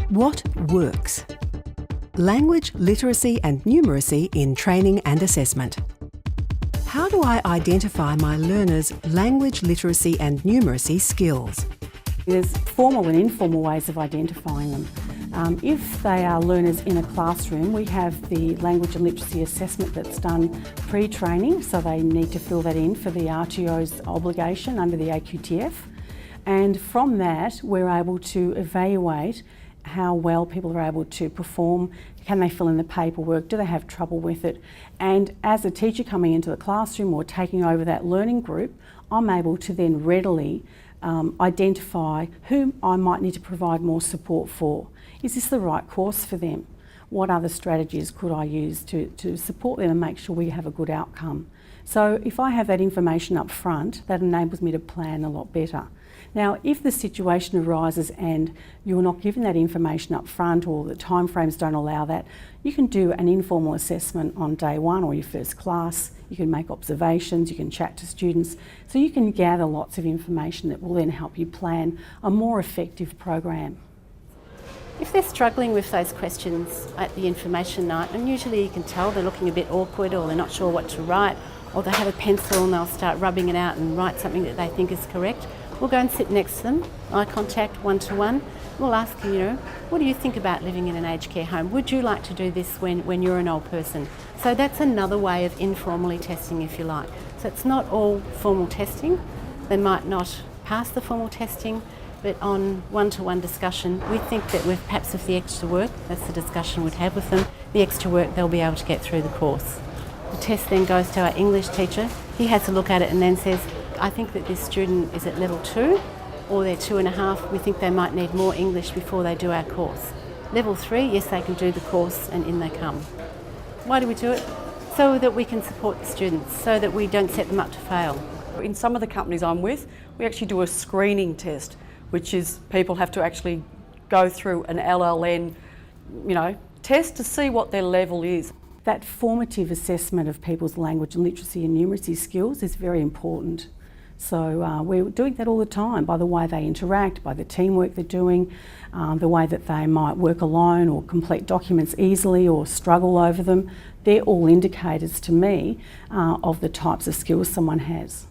What works? Language literacy and numeracy in training and assessment. How do I identify my learners' language literacy and numeracy skills? There's formal and informal ways of identifying them. If they are learners in a classroom, we have the language and literacy assessment that's done pre-training, so they need to fill that in for the RTO's obligation under the AQTF. And from that, we're able to evaluate how well people are able to perform. Can they fill in the paperwork? Do they have trouble with it? And as a teacher coming into the classroom or taking over that learning group, I'm able to then readily identify whom I might need to provide more support for. Is this the right course for them? What other strategies could I use to support them and make sure we have a good outcome? So if I have that information up front, that enables me to plan a lot better. Now, if the situation arises and you're not given that information up front or the timeframes don't allow that, you can do an informal assessment on day one or your first class. You can make observations, you can chat to students, so you can gather lots of information that will then help you plan a more effective program. If they're struggling with those questions at the information night, and usually you can tell they're looking a bit awkward or they're not sure what to write, or they have a pencil and they'll start rubbing it out and write something that they think is correct, we'll go and sit next to them, eye contact, one-to-one. We'll ask, what do you think about living in an aged care home? Would you like to do this when you're an old person? So that's another way of informally testing, if you like. So it's not all formal testing. They might not pass the formal testing, but on one-to-one discussion, we think that perhaps with the extra work, that's the discussion we'd have with them, the extra work they'll be able to get through the course. The test then goes to our English teacher. He has a look at it and then says, I think that this student is at level 2 or they're 2.5. We think they might need more English before they do our course. Level 3, yes, they can do the course and in they come. Why do we do it? So that we can support the students, so that we don't set them up to fail. In some of the companies I'm with, we actually do a screening test, which is people have to actually go through an LLN, test to see what their level is. That formative assessment of people's language and literacy and numeracy skills is very important. So we're doing that all the time by the way they interact, by the teamwork they're doing, the way that they might work alone or complete documents easily or struggle over them. They're all indicators to me of the types of skills someone has.